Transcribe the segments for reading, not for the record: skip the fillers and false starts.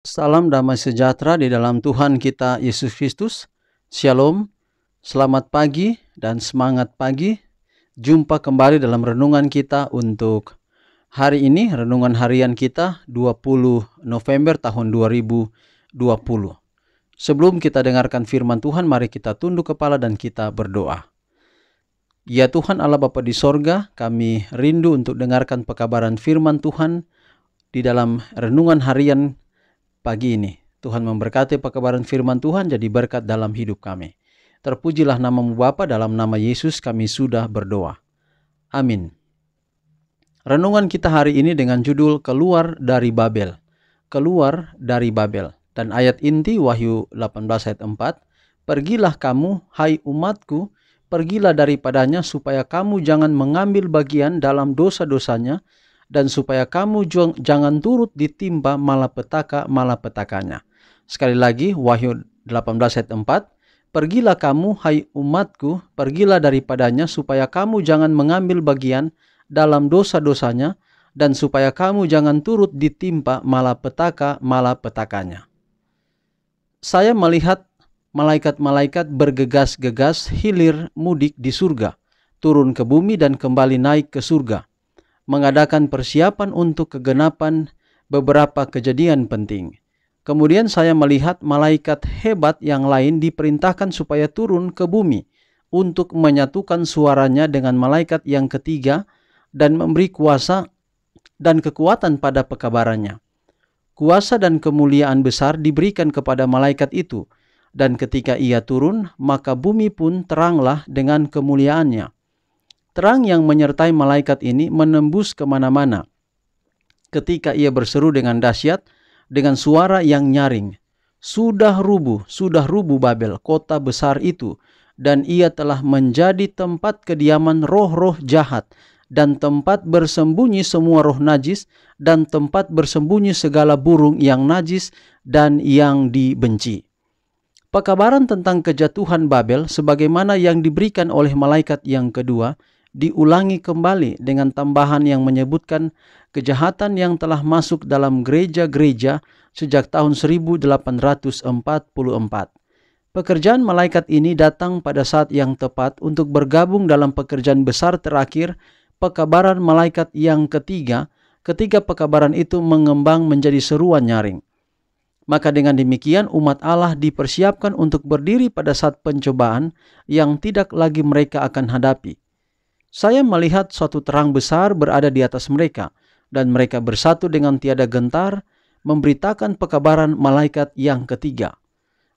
Salam damai sejahtera di dalam Tuhan kita Yesus Kristus. Shalom, selamat pagi dan semangat pagi. Jumpa kembali dalam renungan kita untuk hari ini, renungan harian kita 20 November tahun 2020. Sebelum kita dengarkan firman Tuhan, mari kita tunduk kepala dan kita berdoa. Ya Tuhan Allah Bapa di sorga, kami rindu untuk dengarkan pekabaran firman Tuhan di dalam renungan harian pagi ini. Tuhan memberkati pekabaran firman Tuhan jadi berkat dalam hidup kami. Terpujilah namamu Bapa, dalam nama Yesus kami sudah berdoa. Amin. Renungan kita hari ini dengan judul Keluar dari Babel. Keluar dari Babel. Dan ayat inti Wahyu 18 ayat 4. Pergilah kamu, hai umatku, pergilah daripadanya supaya kamu jangan mengambil bagian dalam dosa-dosanya, dan supaya kamu jangan turut ditimpa malapetaka-malapetakanya. Sekali lagi, Wahyu 18 ayat 4. Pergilah kamu, hai umatku, pergilah daripadanya, supaya kamu jangan mengambil bagian dalam dosa-dosanya, dan supaya kamu jangan turut ditimpa malapetaka-malapetakanya. Saya melihat malaikat-malaikat bergegas-gegas hilir mudik di surga, turun ke bumi dan kembali naik ke surga, mengadakan persiapan untuk kegenapan beberapa kejadian penting. Kemudian saya melihat malaikat hebat yang lain diperintahkan supaya turun ke bumi untuk menyatukan suaranya dengan malaikat yang ketiga dan memberi kuasa dan kekuatan pada pekabarannya. Kuasa dan kemuliaan besar diberikan kepada malaikat itu, dan ketika ia turun, maka bumi pun teranglah dengan kemuliaannya. Terang yang menyertai malaikat ini menembus kemana-mana. Ketika ia berseru dengan dahsyat, dengan suara yang nyaring, sudah rubuh Babel, kota besar itu, dan ia telah menjadi tempat kediaman roh-roh jahat, dan tempat bersembunyi semua roh najis, dan tempat bersembunyi segala burung yang najis dan yang dibenci. Pekabaran tentang kejatuhan Babel, sebagaimana yang diberikan oleh malaikat yang kedua, diulangi kembali dengan tambahan yang menyebutkan kejahatan yang telah masuk dalam gereja-gereja sejak tahun 1844. Pekerjaan malaikat ini datang pada saat yang tepat untuk bergabung dalam pekerjaan besar terakhir, pekabaran malaikat yang ketiga, ketika pekabaran itu mengembang menjadi seruan nyaring. Maka dengan demikian umat Allah dipersiapkan untuk berdiri pada saat pencobaan yang tidak lagi mereka akan hadapi. Saya melihat suatu terang besar berada di atas mereka, dan mereka bersatu dengan tiada gentar, memberitakan pekabaran malaikat yang ketiga.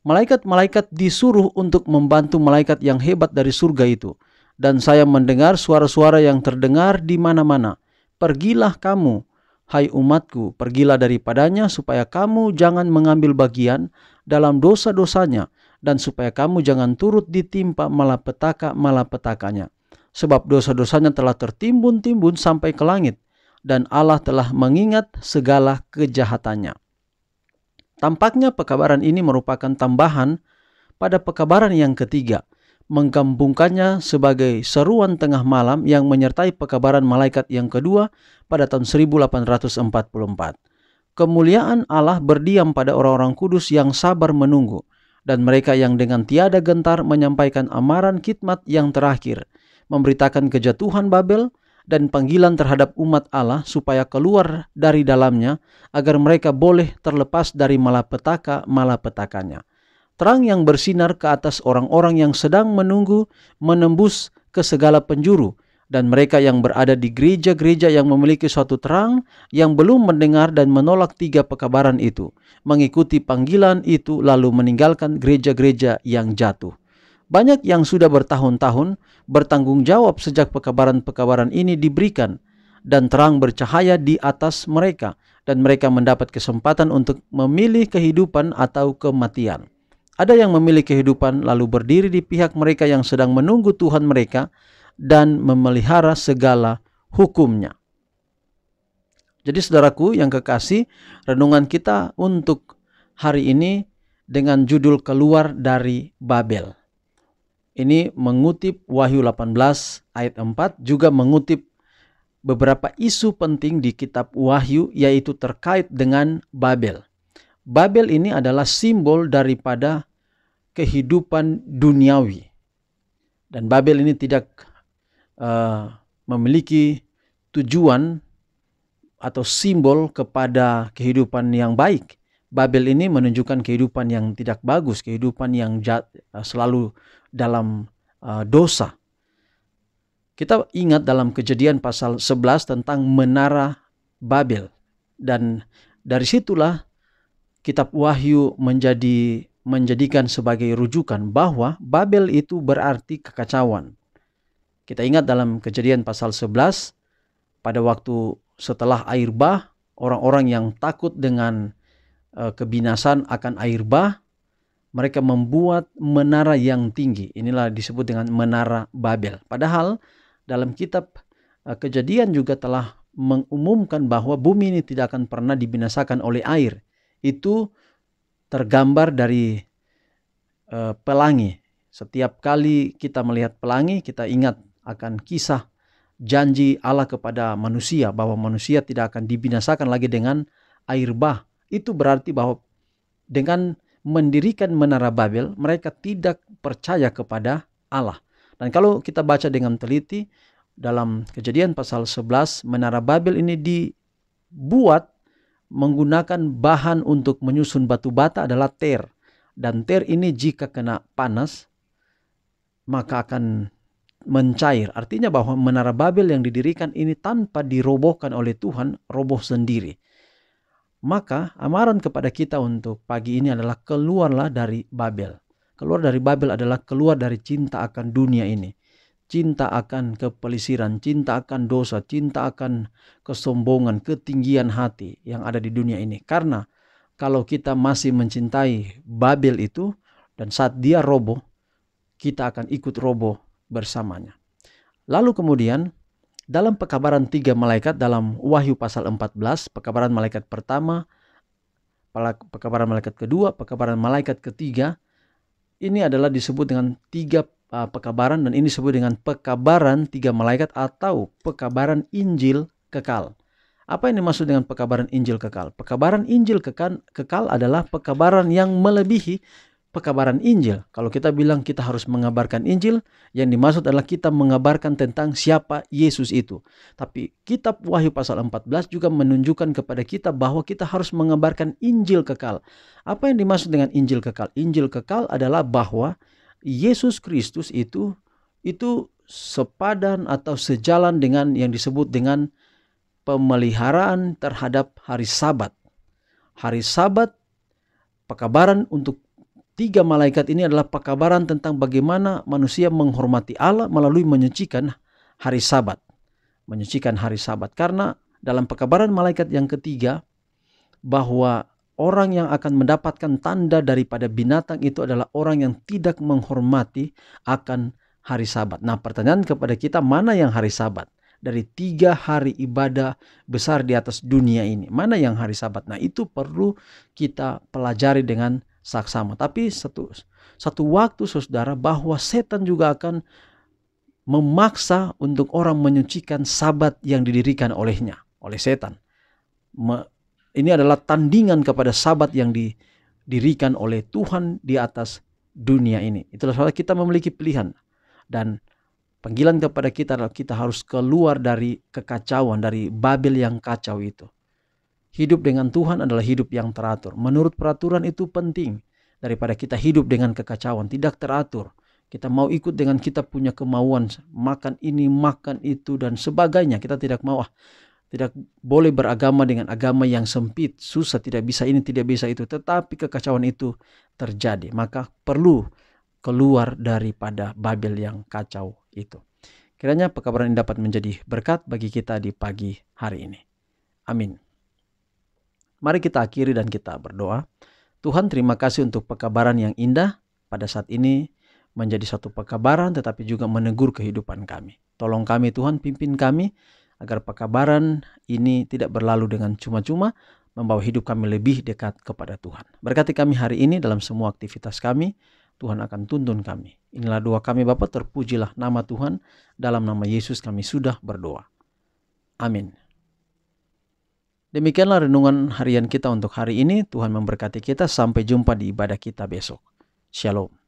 Malaikat-malaikat disuruh untuk membantu malaikat yang hebat dari surga itu, dan saya mendengar suara-suara yang terdengar di mana-mana. Pergilah kamu, hai umatku, pergilah daripadanya, supaya kamu jangan mengambil bagian dalam dosa-dosanya, dan supaya kamu jangan turut ditimpa malapetaka-malapetakanya. Sebab dosa-dosanya telah tertimbun-timbun sampai ke langit, dan Allah telah mengingat segala kejahatannya. Tampaknya pekabaran ini merupakan tambahan pada pekabaran yang ketiga, menggabungkannya sebagai seruan tengah malam yang menyertai pekabaran malaikat yang kedua pada tahun 1844. Kemuliaan Allah berdiam pada orang-orang kudus yang sabar menunggu, dan mereka yang dengan tiada gentar menyampaikan amaran khidmat yang terakhir, memberitakan kejatuhan Babel dan panggilan terhadap umat Allah supaya keluar dari dalamnya agar mereka boleh terlepas dari malapetaka-malapetakanya. Terang yang bersinar ke atas orang-orang yang sedang menunggu menembus ke segala penjuru, dan mereka yang berada di gereja-gereja yang memiliki suatu terang yang belum mendengar dan menolak tiga pekabaran itu, mengikuti panggilan itu lalu meninggalkan gereja-gereja yang jatuh. Banyak yang sudah bertahun-tahun bertanggung jawab sejak pekabaran-pekabaran ini diberikan, dan terang bercahaya di atas mereka, dan mereka mendapat kesempatan untuk memilih kehidupan atau kematian. Ada yang memilih kehidupan lalu berdiri di pihak mereka yang sedang menunggu Tuhan mereka dan memelihara segala hukumnya. Jadi saudaraku yang kekasih, renungan kita untuk hari ini dengan judul Keluar dari Babel. Ini mengutip Wahyu 18 ayat 4, juga mengutip beberapa isu penting di kitab Wahyu, yaitu terkait dengan Babel. Babel ini adalah simbol daripada kehidupan duniawi. Dan Babel ini tidak memiliki tujuan atau simbol kepada kehidupan yang baik. Babel ini menunjukkan kehidupan yang tidak bagus, kehidupan yang selalu dalam dosa. Kita ingat dalam Kejadian pasal 11 tentang menara Babel. Dan dari situlah kitab Wahyu menjadikan sebagai rujukan bahwa Babel itu berarti kekacauan. Kita ingat dalam Kejadian pasal 11, pada waktu setelah air bah, orang-orang yang takut dengan kebinasan akan air bah, mereka membuat menara yang tinggi. Inilah disebut dengan menara Babel. Padahal dalam kitab Kejadian juga telah mengumumkan bahwa bumi ini tidak akan pernah dibinasakan oleh air. Itu tergambar dari pelangi. Setiap kali kita melihat pelangi, kita ingat akan kisah janji Allah kepada manusia bahwa manusia tidak akan dibinasakan lagi dengan air bah. Itu berarti bahwa dengan mendirikan menara Babel, mereka tidak percaya kepada Allah. Dan kalau kita baca dengan teliti dalam Kejadian pasal 11, menara Babel ini dibuat menggunakan bahan untuk menyusun batu bata adalah ter. Dan ter ini jika kena panas, maka akan mencair. Artinya bahwa menara Babel yang didirikan ini tanpa dirobohkan oleh Tuhan, roboh sendiri. Maka amaran kepada kita untuk pagi ini adalah keluarlah dari Babel. Keluar dari Babel adalah keluar dari cinta akan dunia ini. Cinta akan kepelisiran, cinta akan dosa, cinta akan kesombongan, ketinggian hati yang ada di dunia ini. Karena kalau kita masih mencintai Babel itu, dan saat dia roboh, kita akan ikut roboh bersamanya. Lalu kemudian dalam pekabaran 3 malaikat dalam Wahyu pasal 14, pekabaran malaikat pertama, pekabaran malaikat kedua, pekabaran malaikat ketiga, ini adalah disebut dengan 3 pekabaran, dan ini disebut dengan pekabaran 3 malaikat atau pekabaran Injil kekal. Apa yang dimaksud dengan pekabaran Injil kekal? Pekabaran Injil kekal adalah pekabaran yang melebihi pekabaran Injil. Kalau kita bilang kita harus mengabarkan Injil, yang dimaksud adalah kita mengabarkan tentang siapa Yesus itu. Tapi kitab Wahyu pasal 14 juga menunjukkan kepada kita bahwa kita harus mengabarkan Injil kekal. Apa yang dimaksud dengan Injil kekal? Injil kekal adalah bahwa Yesus Kristus itu sepadan atau sejalan dengan yang disebut dengan pemeliharaan terhadap hari Sabat. Hari Sabat, pekabaran untuk 3 malaikat ini adalah pekabaran tentang bagaimana manusia menghormati Allah melalui menyucikan hari Sabat. Menyucikan hari Sabat. Karena dalam pekabaran malaikat yang ketiga, bahwa orang yang akan mendapatkan tanda daripada binatang itu adalah orang yang tidak menghormati akan hari Sabat. Nah, pertanyaan kepada kita, mana yang hari Sabat? Dari 3 hari ibadah besar di atas dunia ini, mana yang hari Sabat? Nah, itu perlu kita pelajari dengan saksama. Tapi satu waktu saudara, bahwa setan juga akan memaksa untuk orang menyucikan Sabat yang didirikan olehnya, oleh setan. Ini adalah tandingan kepada Sabat yang didirikan oleh Tuhan di atas dunia ini. Itulah sebabnya kita memiliki pilihan. Dan panggilan kepada kita adalah kita harus keluar dari kekacauan, dari Babel yang kacau itu. Hidup dengan Tuhan adalah hidup yang teratur. Menurut peraturan itu penting daripada kita hidup dengan kekacauan, tidak teratur. Kita mau ikut dengan kita punya kemauan, makan ini, makan itu, dan sebagainya. Kita tidak mau, tidak boleh beragama dengan agama yang sempit, susah, tidak bisa ini, tidak bisa itu. Tetapi kekacauan itu terjadi. Maka perlu keluar daripada Babel yang kacau itu. Kiranya pekabaran ini dapat menjadi berkat bagi kita di pagi hari ini. Amin. Mari kita akhiri dan kita berdoa. Tuhan, terima kasih untuk pekabaran yang indah pada saat ini, menjadi satu pekabaran tetapi juga menegur kehidupan kami. Tolong kami Tuhan, pimpin kami agar pekabaran ini tidak berlalu dengan cuma-cuma, membawa hidup kami lebih dekat kepada Tuhan. Berkati kami hari ini dalam semua aktivitas kami. Tuhan akan tuntun kami. Inilah doa kami Bapa, terpujilah nama Tuhan. Dalam nama Yesus kami sudah berdoa. Amin. Demikianlah renungan harian kita untuk hari ini. Tuhan memberkati kita. Sampai jumpa di ibadah kita besok. Shalom.